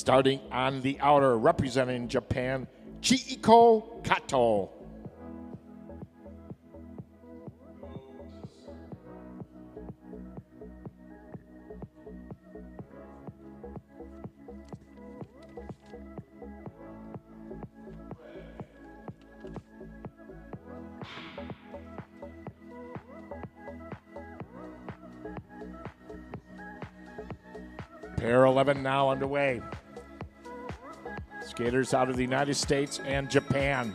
Starting on the outer, representing Japan, Chiiko Kato. Pair 11 now underway. Skaters out of the United States and Japan,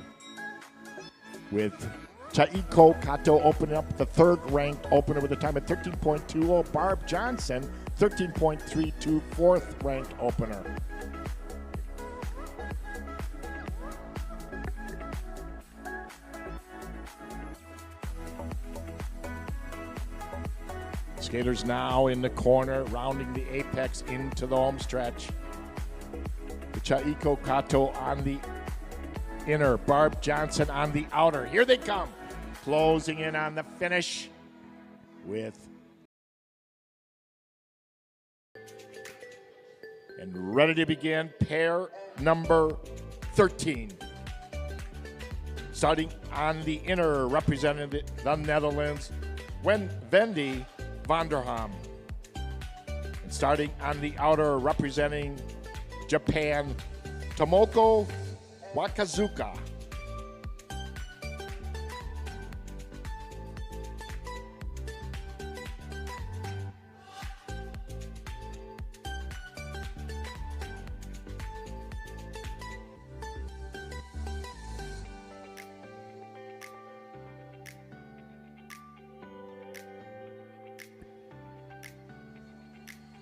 with Chiiko Kato opening up the third-ranked opener with a time of 13.20. Barb Johnson, 13.32, fourth-ranked opener. Skaters now in the corner, rounding the apex into the home stretch. Chiiko Kato on the inner, Barb Johnson on the outer. Here they come, closing in on the finish with and ready to begin pair number 13. Starting on the inner, representing the Netherlands, Wendy van der Ham. And starting on the outer, representing Japan, Tomoko Wakazuka.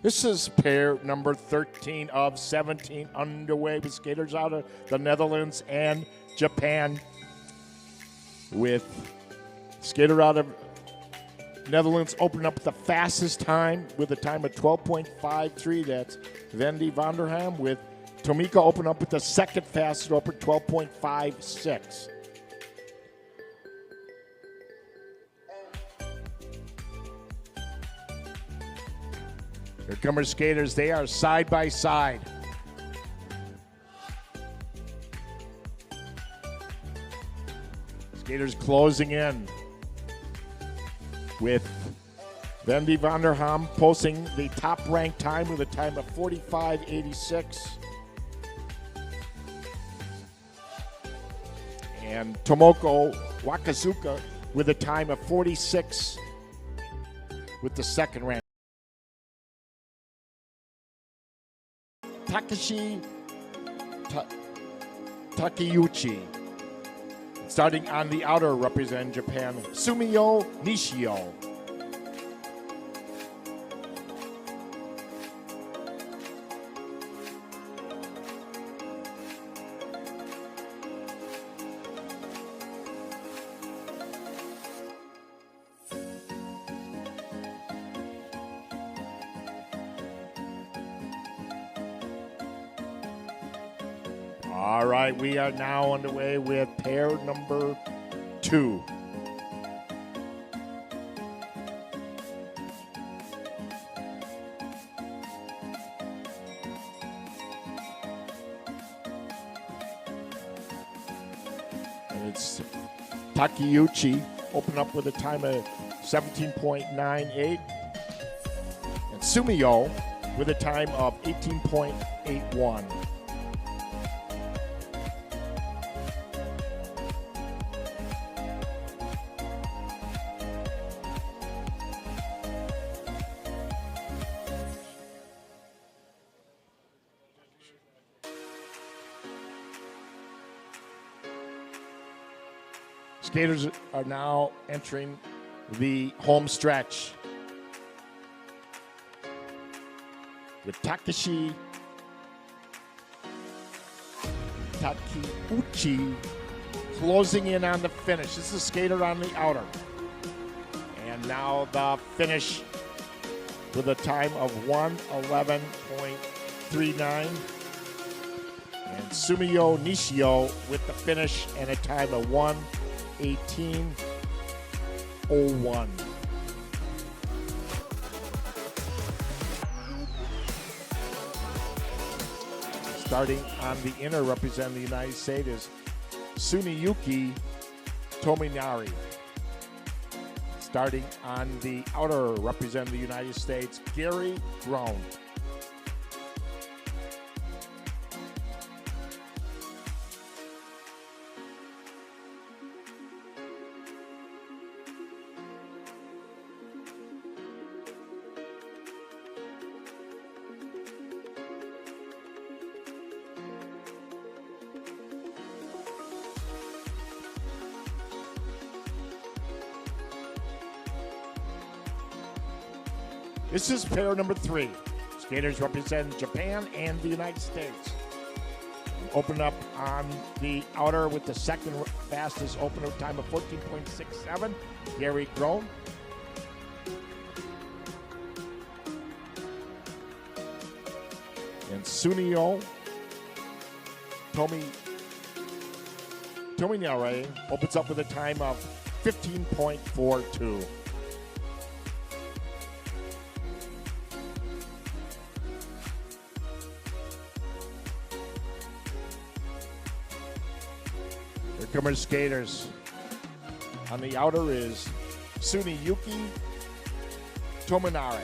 This is pair number 13 of 17 underway, with skaters out of the Netherlands and Japan, with skater out of Netherlands opening up the fastest time with a time of 12.53. That's Wendy van der Ham, with Tomika opening up with the second fastest opener, 12.56. Here come our skaters. They are side by side. Skaters closing in, with Wendy van der Ham posting the top-ranked time with a time of 45.86. And Tomoko Wakazuka with a time of 46 with the second rank. Takeshi Takeuchi. Starting on the outer, representing Japan, Sumio Nishio. All right, we are now underway with pair number 2. And it's Takeuchi, open up with a time of 17.98. And Sumio with a time of 18.81. Skaters are now entering the home stretch, with Takeuchi closing in on the finish. This is a skater on the outer. And now the finish with a time of 1:11.39. And Sumio Nishio with the finish and a time of 1:18.01. Starting on the inner, representing the United States, is Tsuneyuki Tominari. Starting on the outer, representing the United States, Gary Groen. This is pair number 3. Skaters represent Japan and the United States. Open up on the outer with the second fastest opener time of 14.67, Gary Groen. And Tsuneo Tominari opens up with a time of 15.42. Here come our skaters. On the outer is Tsuneyuki Tominari.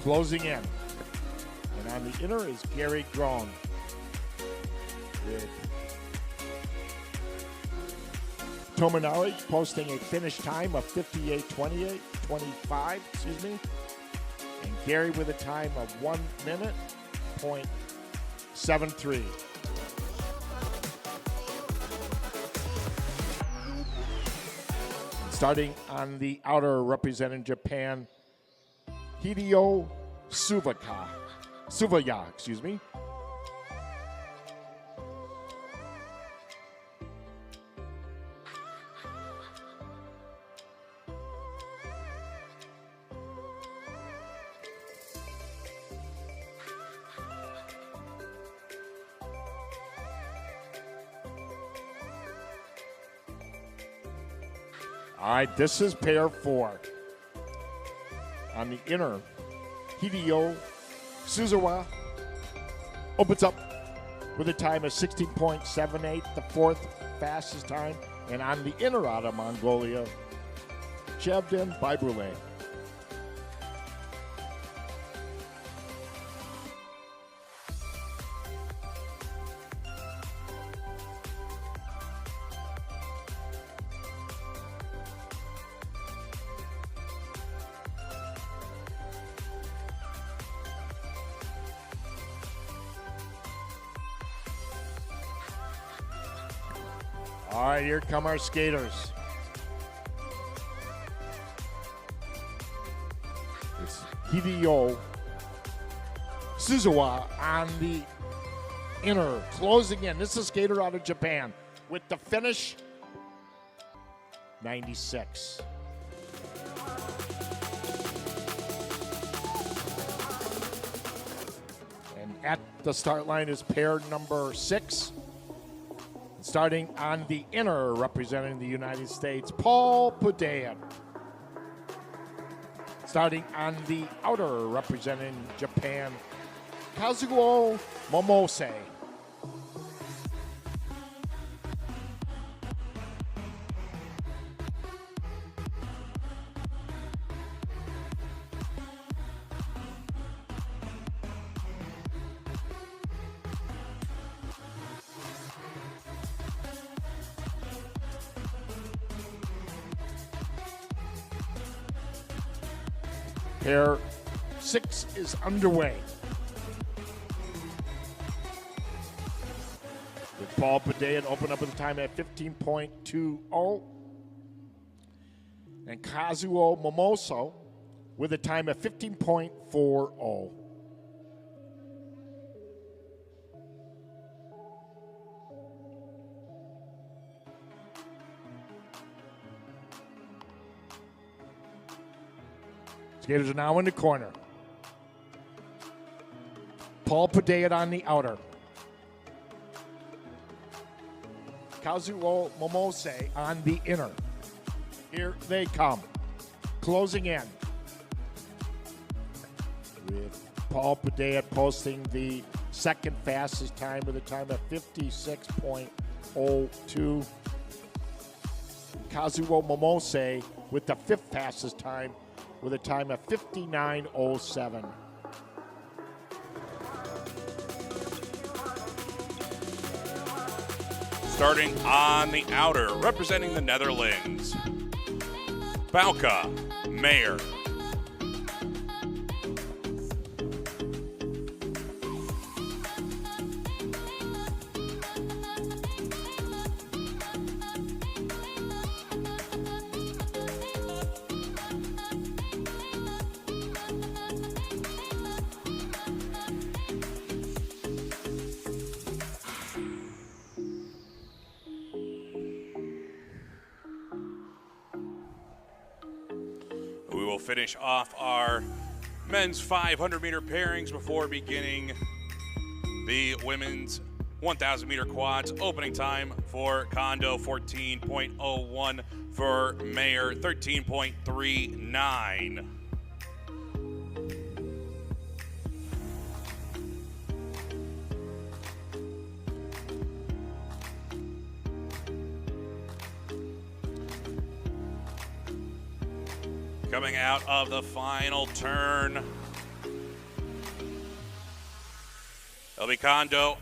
Closing in. And on the inner is Gary Groen. With Tominari posting a finish time of 58.25, and Gary with a time of 1 minute, .73. Starting on the outer, representing Japan, Hideo Suvaya, All right, this is pair 4. On the inner, Hideo Suzuwa opens up with a time of 16.78, the fourth fastest time. And on the inner out of Mongolia, Chevdin Baibule. All right, here come our skaters. It's Hideo Suzuwa on the inner, closing in. This is a skater out of Japan with the finish 96. And at the start line is pair number 6. Starting on the inner, representing the United States, Paul Pudean. Starting on the outer, representing Japan, Kazuo Momose. Pair 6 is underway. With Paul Pudean open up with a time at 15.20. And Kazuo Momoso with a time at 15.40. Skaters are now in the corner. Paul Pudean on the outer. Kazuo Momose on the inner. Here they come. Closing in. With Paul Pudean posting the second fastest time with a time of 56.02. Kazuo Momose with the fifth fastest time with a time of 59.07. Starting on the outer, representing the Netherlands, Bauke Mayer. We will finish off our men's 500-meter pairings before beginning the women's 1,000-meter quads. Opening time for Kondo, 14.01. For Mayer, 13.39. Coming out of the final turn, it'll be Kondo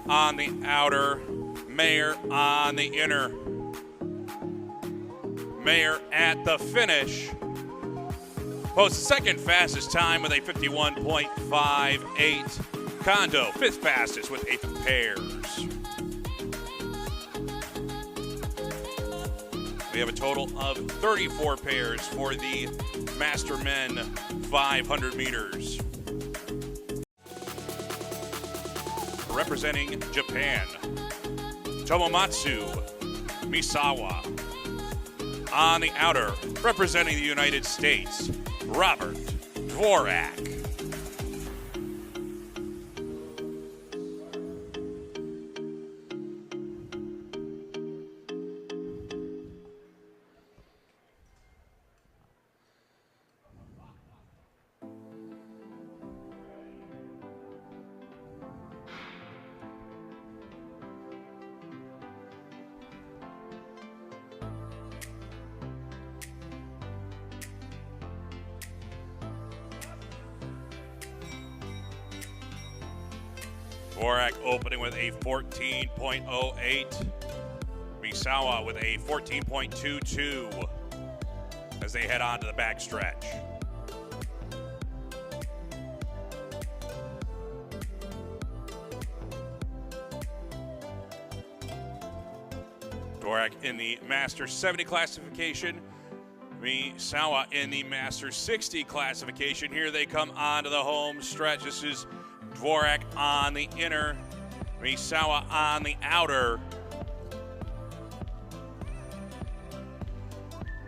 on the outer, Mayer on the inner. Mayer at the finish posts second fastest time with a 51.58. Kondo fifth fastest with 8 pairs. We have a total of 34 pairs for the Master Men 500 meters. Representing Japan, Tomomatsu Misawa. On the outer, representing the United States, Robert Dvorak. Dvorak opening with a 14.08. Misawa with a 14.22 as they head on to the backstretch. Dvorak in the Masters 70 classification. Misawa in the Masters 60 classification. Here they come onto the home stretch. This is Dvorak on the inner, Misawa on the outer.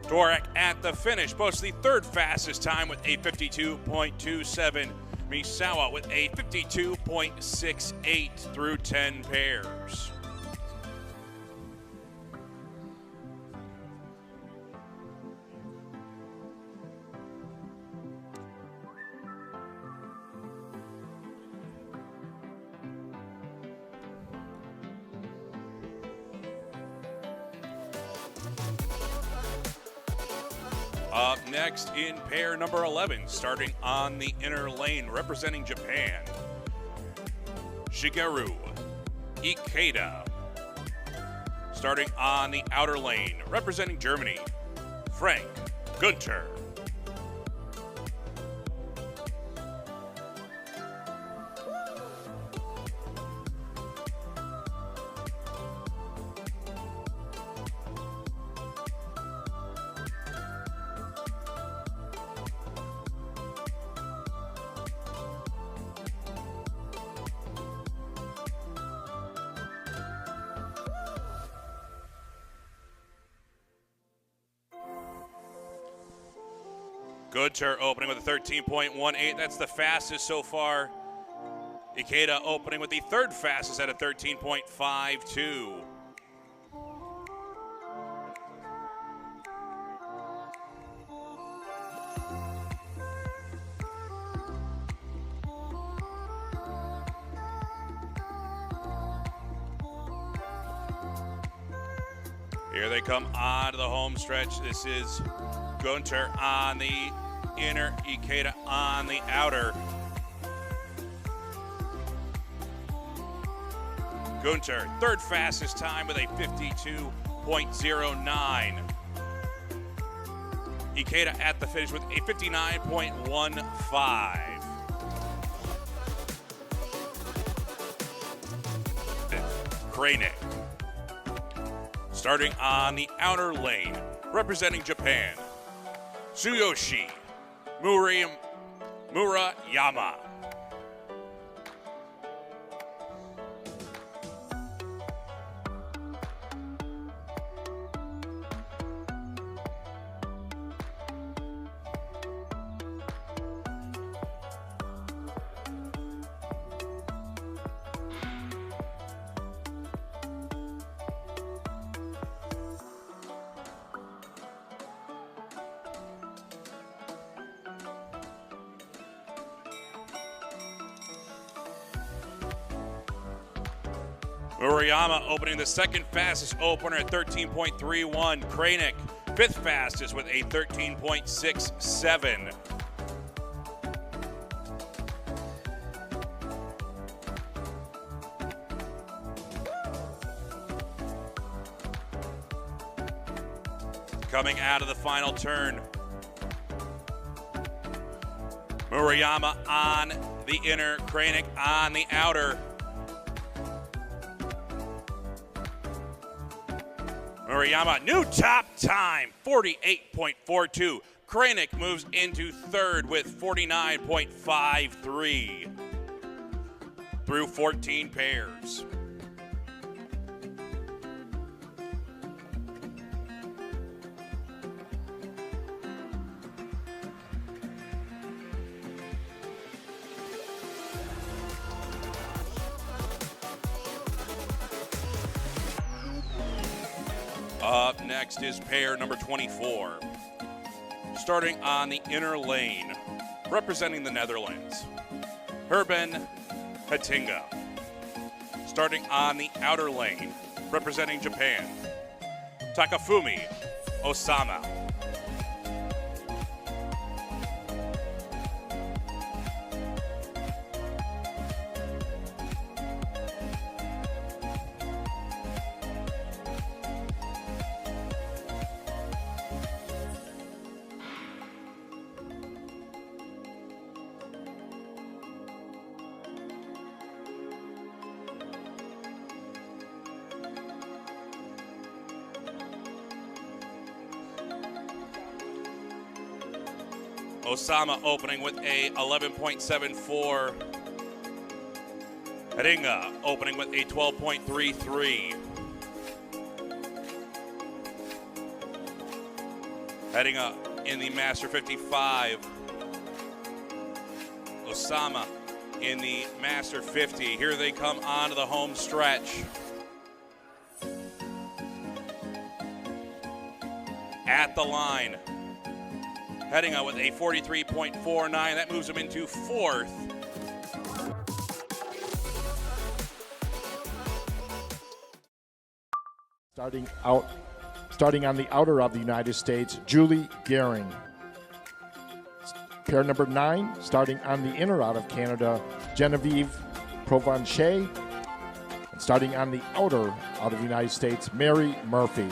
Dvorak at the finish posts the third fastest time with a 52.27. Misawa with a 52.68 through 10 pairs. Up next in pair number 11, starting on the inner lane, representing Japan, Shigeru Ikeda. Starting on the outer lane, representing Germany, Frank Günther. Günther opening with a 13.18. That's the fastest so far. Ikeda opening with the third fastest at a 13.52. Here they come onto the home stretch. This is Gunter on the inner, Ikeda on the outer. Gunter, third fastest time with a 52.09. Ikeda at the finish with a 59.15. Kranick. Starting on the outer lane, representing Japan, Tsuyoshi Murayama. Murayama opening the second fastest opener at 13.31. Kranick, fifth fastest with a 13.67. Coming out of the final turn, Murayama on the inner, Kranick on the outer. Murayama, new top time, 48.42. Kranick moves into third with 49.53 through 14 pairs. Up next is pair number 24. Starting on the inner lane, representing the Netherlands, Herben Hatinga. Starting on the outer lane, representing Japan, Takafumi Osama. Osama opening with a 11.74. Hatinga opening with a 12.33. Hatinga in the Master 55. Osama in the Master 50. Here they come onto the home stretch. At the line, Hatinga with a 43.49. That moves him into fourth. Starting on the outer of the United States, Julie Gehring. Pair number 9, starting on the inner out of Canada, Genevieve Provencher. And starting on the outer out of the United States, Mary Murphy.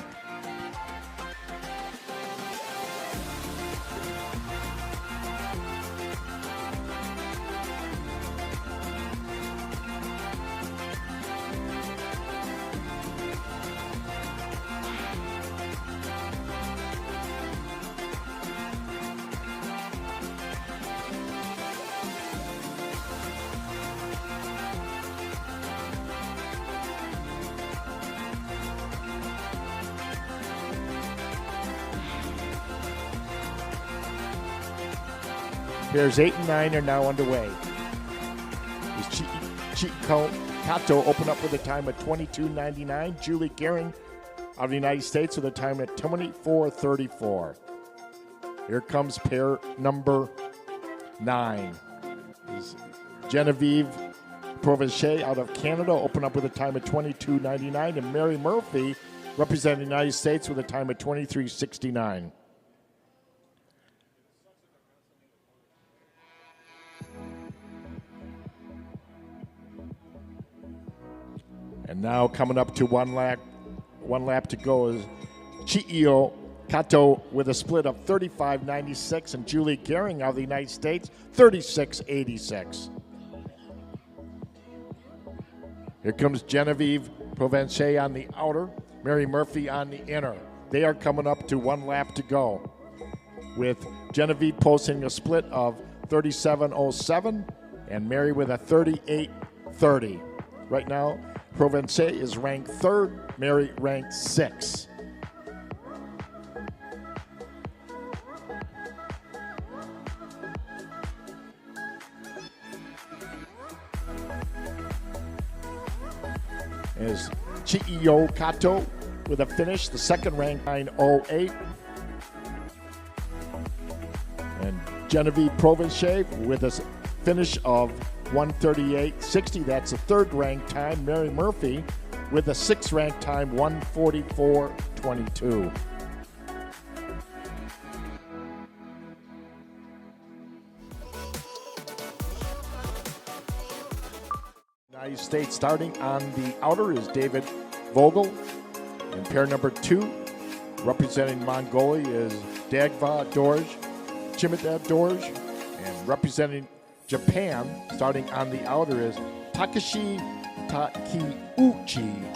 Pairs 8 and 9 are now underway. Kato open up with a time of 22.99. Julie Gehring out of the United States with a time at 24.34. Here comes pair number 9. Genevieve Provencher out of Canada open up with a time of 22.99. And Mary Murphy representing the United States with a time of 23:69. And now coming up to one lap to go is Chiio Kato with a split of 35.96 and Julie Gehring out of the United States, 36.86. Here comes Genevieve Provence on the outer, Mary Murphy on the inner. They are coming up to one lap to go, with Genevieve posting a split of 37.07 and Mary with a 38.30. Right now, Provence is ranked 3rd, Mary ranked 6th. Is Chiio Kato with a finish, the second ranked 9.08. And Genevieve Provence with a finish of 1:38.60. That's a third ranked time. Mary Murphy with a sixth ranked time, 1:44.22. United States starting on the outer is David Vogel. In pair number 2, representing Mongolia is Dagva Dorj, Chimedad Dorj. And representing Japan, starting on the outer, is Takashi Takiuchi.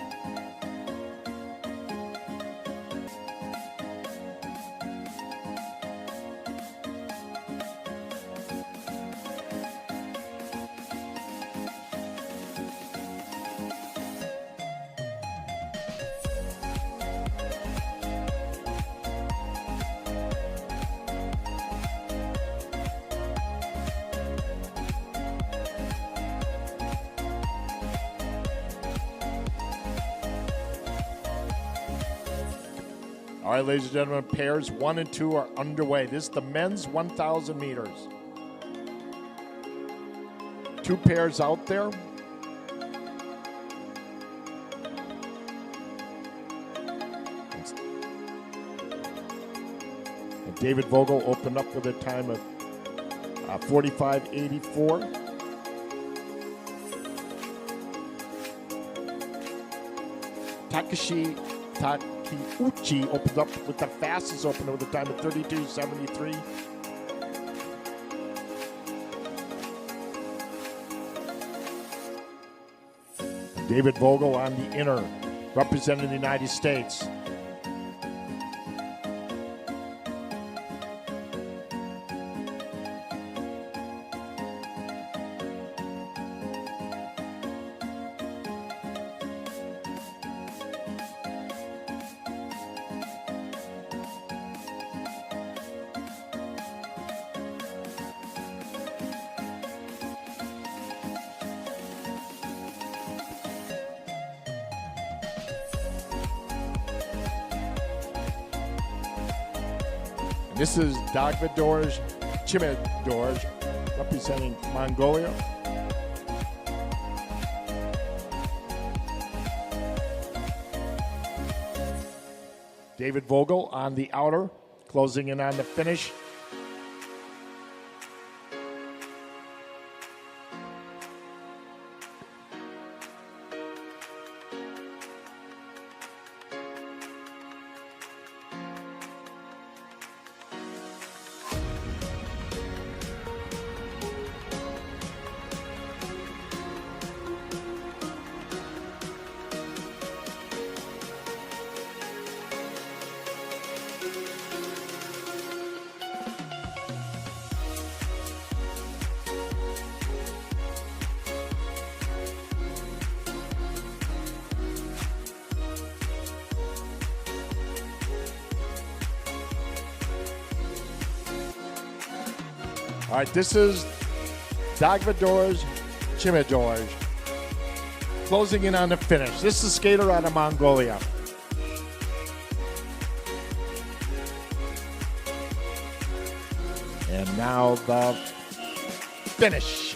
All right, ladies and gentlemen, pairs 1 and 2 are underway. This is the men's 1,000 meters. 2 pairs out there. And David Vogel opened up with a time of 45.84. Takashi Takiuchi opens up with the fastest opener with a time of 32.73. David Vogel on the inner, representing the United States. This is Dagvadorj Chimedorj, representing Mongolia. David Vogel on the outer, closing in on the finish. All right, this is Dagvadorj Chimedorj, closing in on the finish. This is a skater out of Mongolia. And now the finish.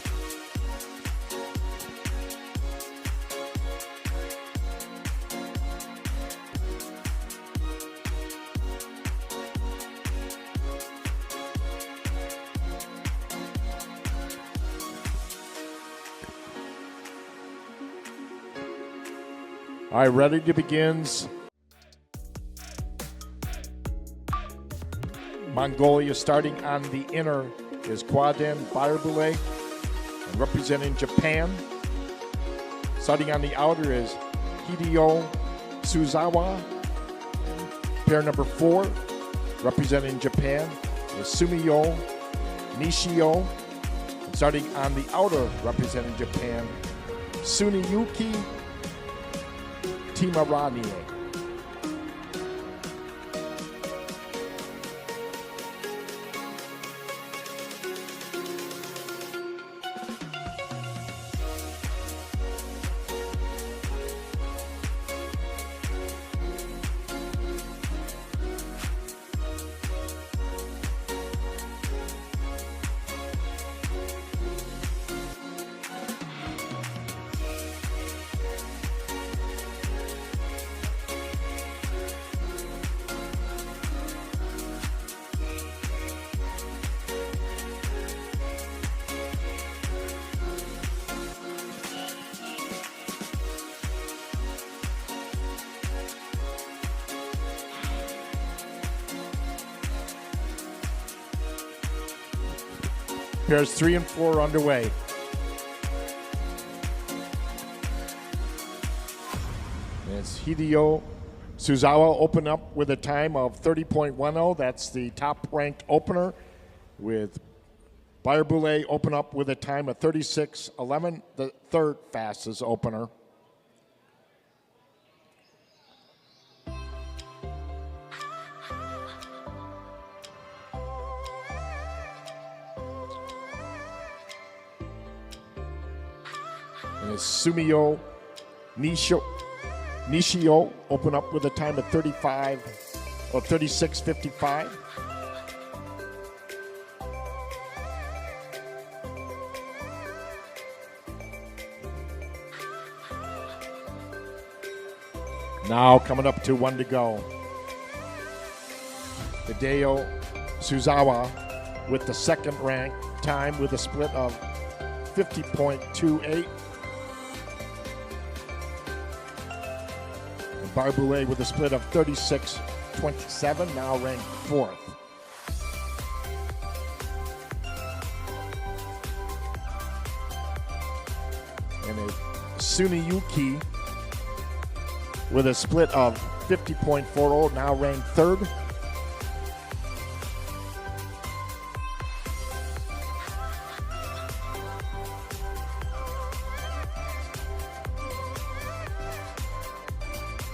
All right, ready to begins. Mongolia starting on the inner is Kwadin Bayarbule. And representing Japan. Starting on the outer is Hideo Suzawa. And pair number 4, representing Japan, is Sumiyo Nishio. And starting on the outer, representing Japan, Tsuneyuki Timaranie. Pairs 3 and 4 underway. It's Hideo Suzawa open up with a time of 30.10. That's the top-ranked opener. With Bayarbule open up with a time of 36.11, the third fastest opener. And it's Sumiyo Nishio open up with a time of 36.55. Now coming up to 1 to go. Hideo Suzawa with the second rank time with a split of 50.28. Bayarbule with a split of 36.27, now ranked 4th. And Tsuneyuki with a split of 50.40, now ranked 3rd.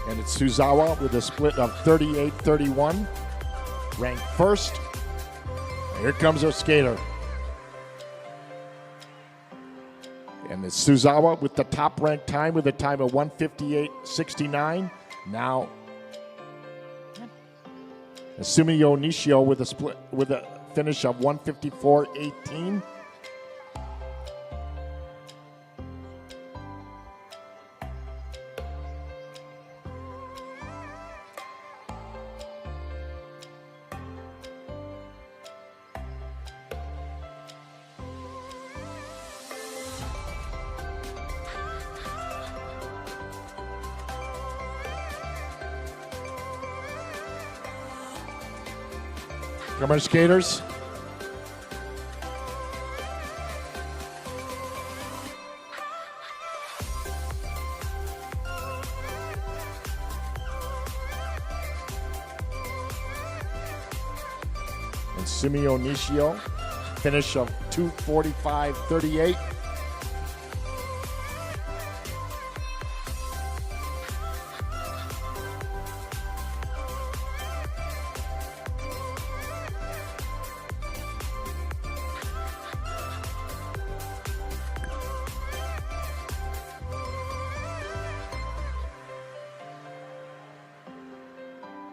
And it's Suzawa with a split of 38.31, ranked 1st. Here comes our skater. And it's Suzawa with the top ranked time with a time of 1:58.69. Now, Sumiyo Nishio with a finish of 1:54.18. Come on, skaters. And Sumiyo Nishio, finish of 2:45.38.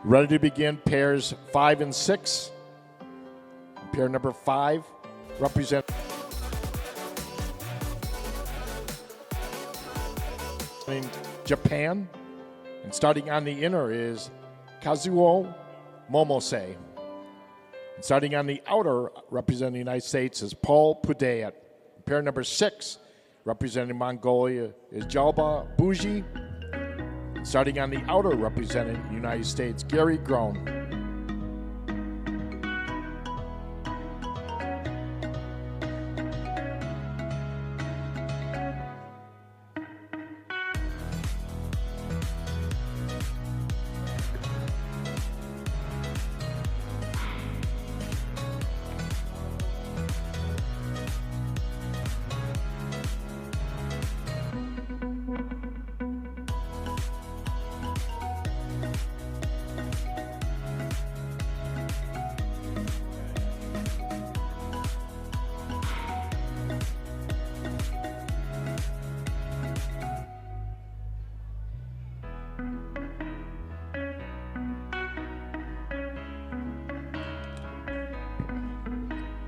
Ready to begin pairs 5 and 6. Pair number 5 representing Japan. And starting on the inner is Kazuo Momose. And starting on the outer, representing the United States, is Paul Pudayat. Pair number 6, representing Mongolia, is Jalba Buji. Starting on the outer, representing the United States, Gary Groen.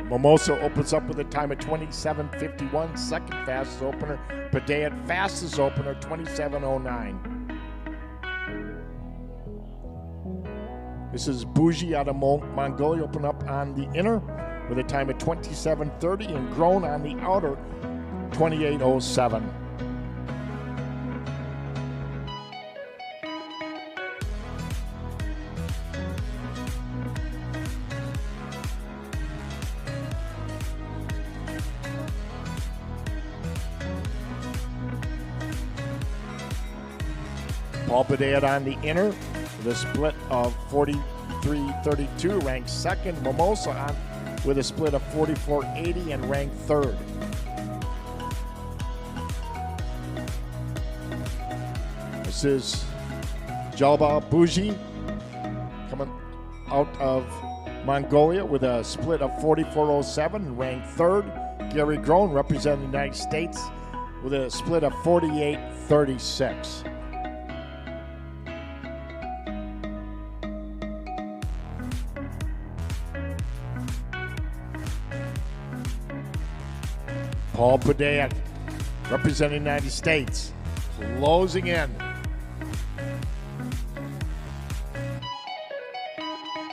Mimosa opens up with a time of 27:51, second fastest opener. Padea fastest opener, 27:09. This is Bougie out of Mongolia, open up on the inner with a time of 27:30, and Groen on the outer, 28:07. Paul Padea on the inner with a split of 43.32, ranked second. Mimosa on with a split of 44.80 and ranked third. This is Jalba Bougie coming out of Mongolia with a split of 44.07 and ranked third. Gary Groen representing the United States with a split of 48.36. Paul Padea, representing the United States, closing in.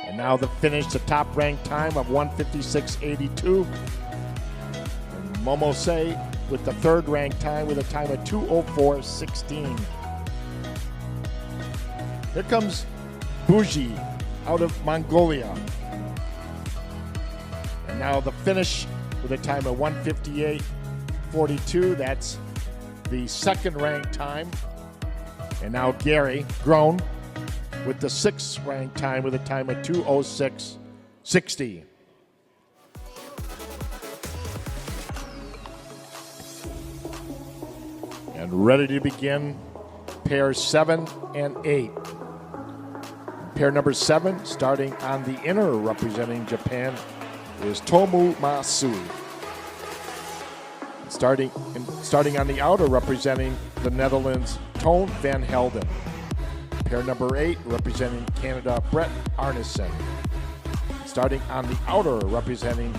And now the finish, the top ranked time of 1:56.82. And Momose with the third ranked time with a time of 2:04.16. Here comes Bougie out of Mongolia. And now the finish with a time of 1:58.42. That's the second ranked time. And now Gary Groen with the sixth ranked time with a time of 2:06.60. And ready to begin pairs 7 and 8. Pair number 7, starting on the inner, representing Japan, is Tomu Masu. Starting on the outer, representing the Netherlands, Toon van Helden. Pair number 8, representing Canada, Brett Arneson. Starting on the outer, representing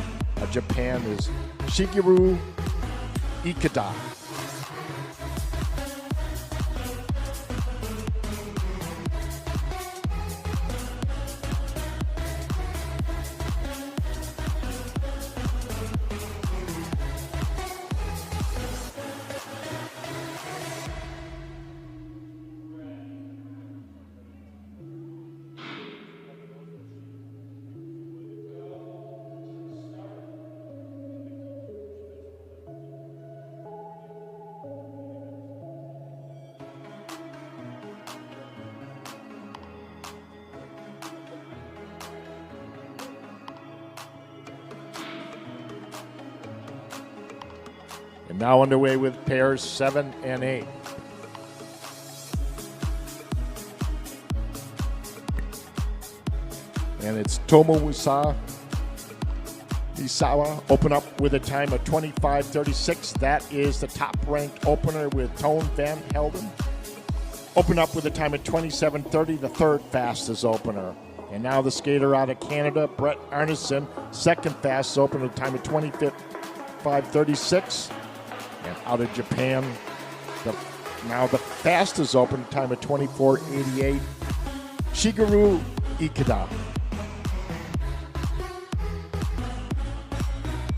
Japan, is Shigeru Ikeda. And now underway with pairs 7 and 8. And it's Tomomusa Isawa open up with a time of 25:36. That is the top-ranked opener with Toon van Helden. Open up with a time of 27:30, the third fastest opener. And now the skater out of Canada, Brett Arneson, second fastest opener with a time of 25:36. And out of Japan, now the fastest open time of 24:88, Shigeru Ikeda.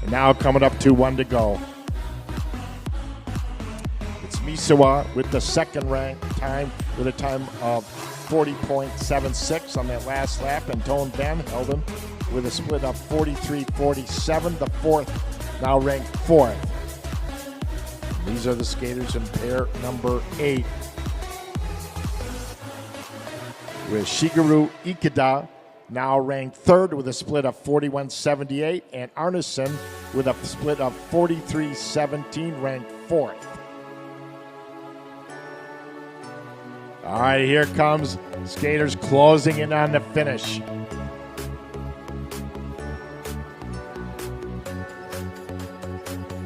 And now coming up to 1 to go. It's Misawa with the second ranked time with a time of 40.76 on that last lap, and Tone Van Helden with a split of 43.47, the fourth, now ranked fourth. These are the skaters in pair number 8, with Shigeru Ikeda now ranked third with a split of 41.78, and Arneson with a split of 43.17, ranked fourth. All right, here comes skaters closing in on the finish.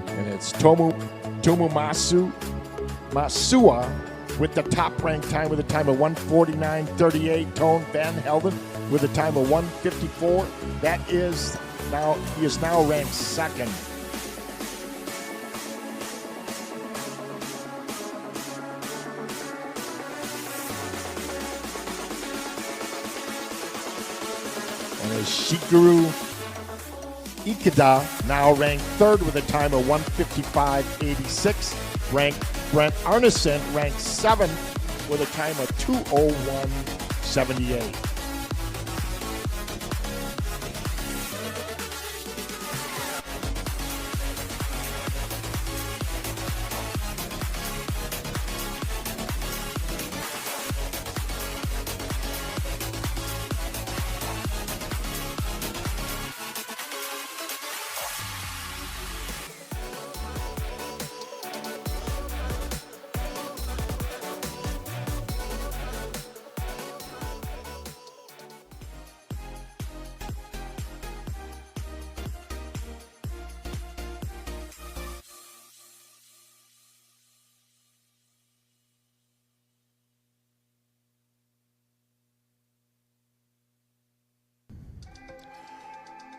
And it's Tomomasu Masua with the top ranked time with a time of 1:49.38. Tone Van Helden with a time of 1:54. He is now ranked second. And it's Shigeru Ikeda now ranked third with a time of 1:55.86. Ranked Brent Arneson ranked seventh with a time of 2:01.78.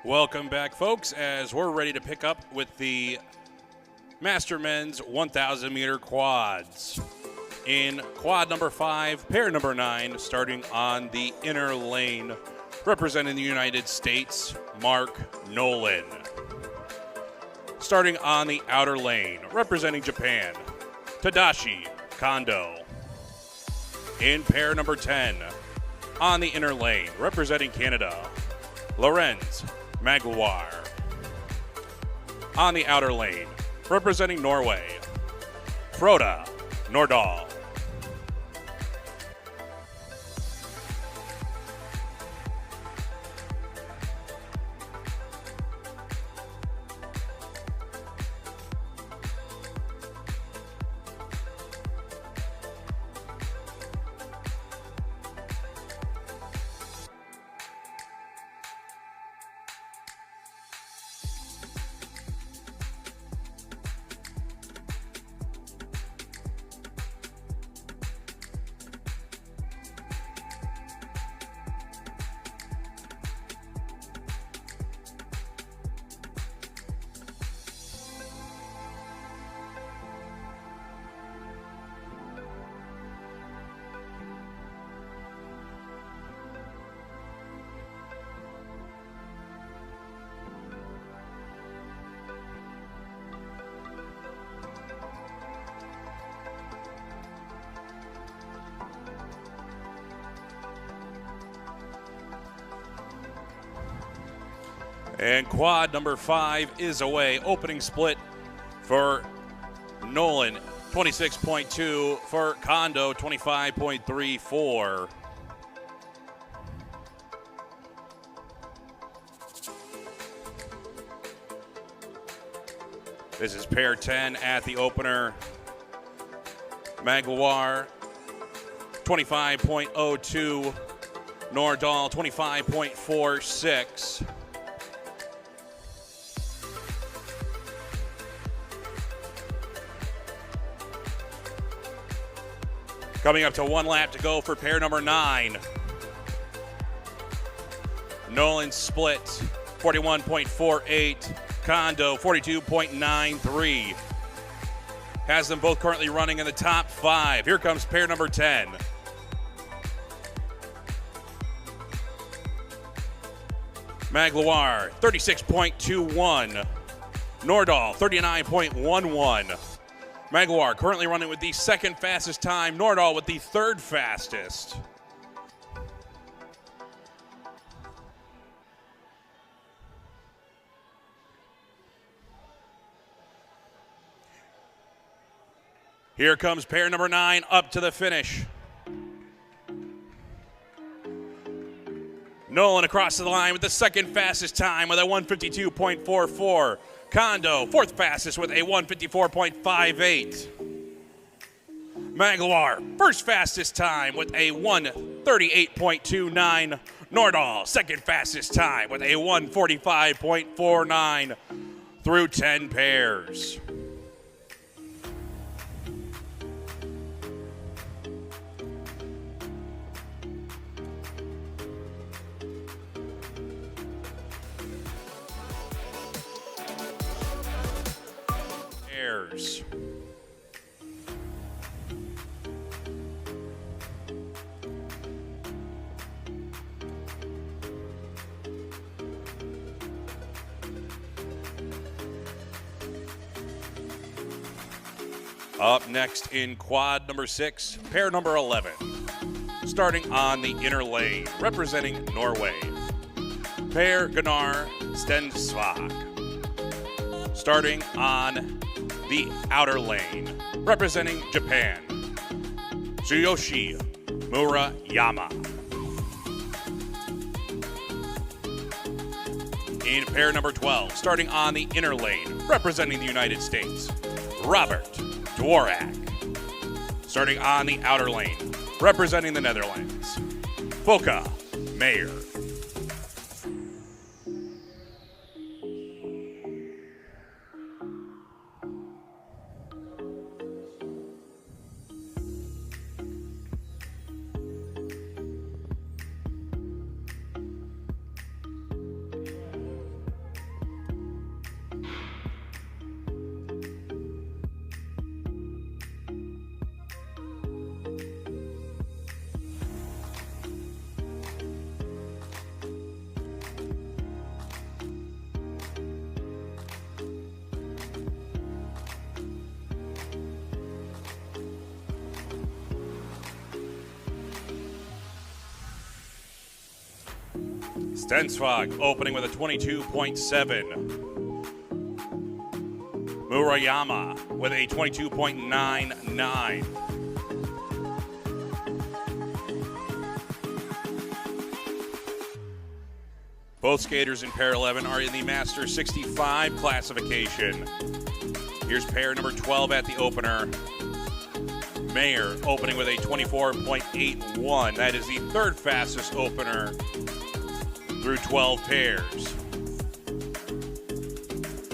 Welcome back, folks, as we're ready to pick up with the Master Men's 1,000 meter quads. In quad number 5, pair number 9, starting on the inner lane, representing the United States, Mark Nolan. Starting on the outer lane, representing Japan, Tadashi Kondo. In pair number 10, on the inner lane, representing Canada, Lorenz Magloire. On the outer lane, representing Norway, Frode Nordahl. And quad number 5 is away. Opening split for Nolan, 26.2. For Kondo, 25.34. This is pair 10 at the opener. Magloire, 25.02. Nordahl, 25.46. Coming up to one lap to go for pair number 9. Nolan split, 41.48. Kondo, 42.93. Has them both currently running in the top 5. Here comes pair number 10. Magloire, 36.21. Nordahl, 39.11. Magloire currently running with the second fastest time. Nordahl with the third fastest. Here comes pair number 9 up to the finish. Nolan across the line with the second fastest time with a 152.44. Kondo, fourth fastest with a 154.58. Magloire, first fastest time with a 138.29. Nordahl, second fastest time with a 145.49 through 10 pairs. Up next in quad number 6, pair number 11. Starting on the inner lane, representing Norway, pair Gunnar Stensvag. Starting on the outer lane, representing Japan, Tsuyoshi Murayama. In pair number 12, starting on the inner lane, representing the United States, Robert Dvorak. Starting on the outer lane, representing the Netherlands, Boca Meyer. Stensvag opening with a 22.7. Murayama with a 22.99. Both skaters in pair 11 are in the Master 65 classification. Here's pair number 12 at the opener. Mayer opening with a 24.81. That is the third fastest opener through 12 pairs.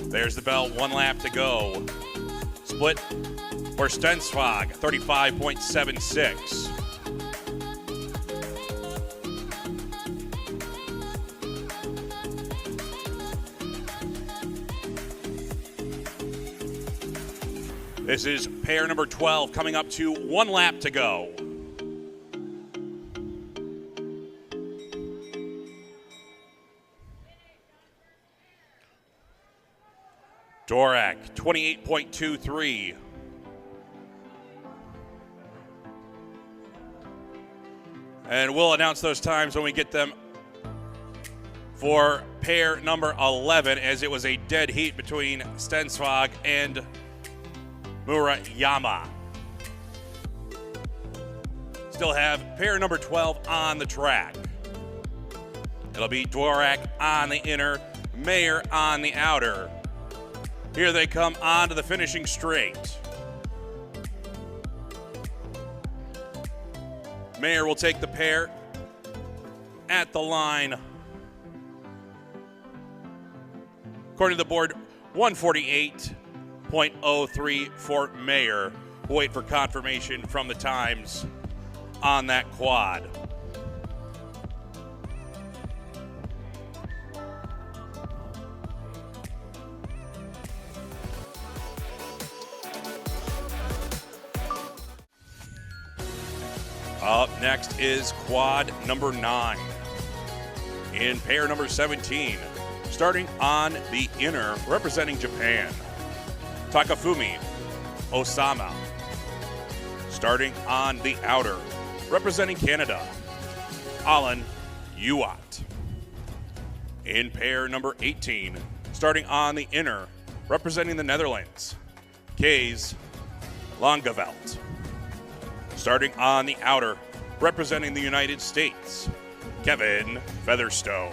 There's the bell, 1 lap to go. Split for Stensvag, 35.76. This is pair number 12 coming up to 1 lap to go. Dvorak, 28.23. And we'll announce those times when we get them for pair number 11, as it was a dead heat between Stensvag and Murayama. Still have pair number 12 on the track. It'll be Dvorak on the inner, Mayer on the outer. Here they come onto the finishing straight. Mayer will take the pair at the line. According to the board, 148.03 for Mayer. We'll wait for confirmation from the times on that quad. Up next is quad number 9. In pair number 17, starting on the inner, representing Japan, Takafumi Osama. Starting on the outer, representing Canada, Alan Uat. In pair number 18, starting on the inner, representing the Netherlands, Kees Langeveld. Starting on the outer, representing the United States, Kevin Featherstone.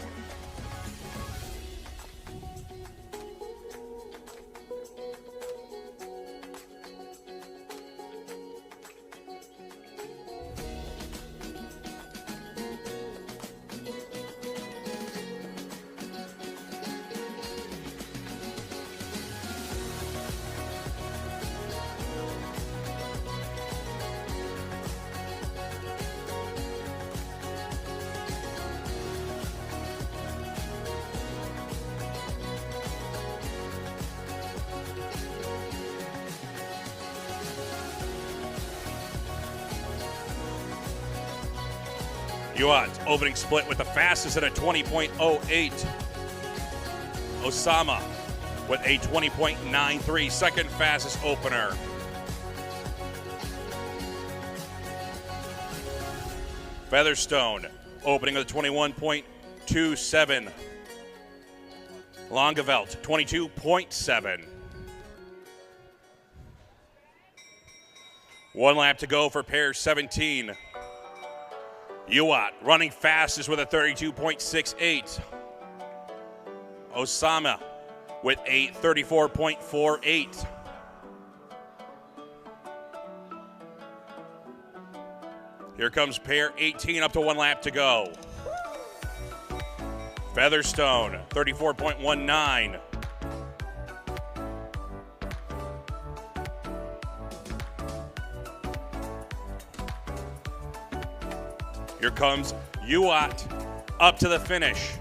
Uat opening split with the fastest at a 20.08. Osama with a 20.93, second fastest opener. Featherstone opening with a 21.27. Langeveld 22.7. 1 lap to go for pair 17. Uat running fastest with a 32.68. Osama with a 34.48. Here comes pair 18 up to 1 lap to go. Featherstone 34.19. Here comes Uat up to the finish.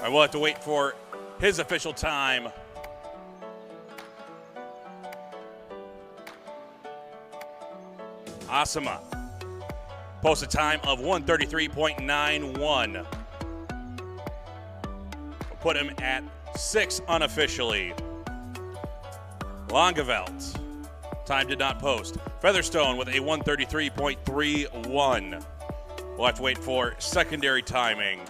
I will have to wait for his official time. Osama posts a time of 1:33.91. We'll put him at 6 unofficially. Langeveld, time did not post. Featherstone with a 1:33.31. We'll have to wait for secondary timing.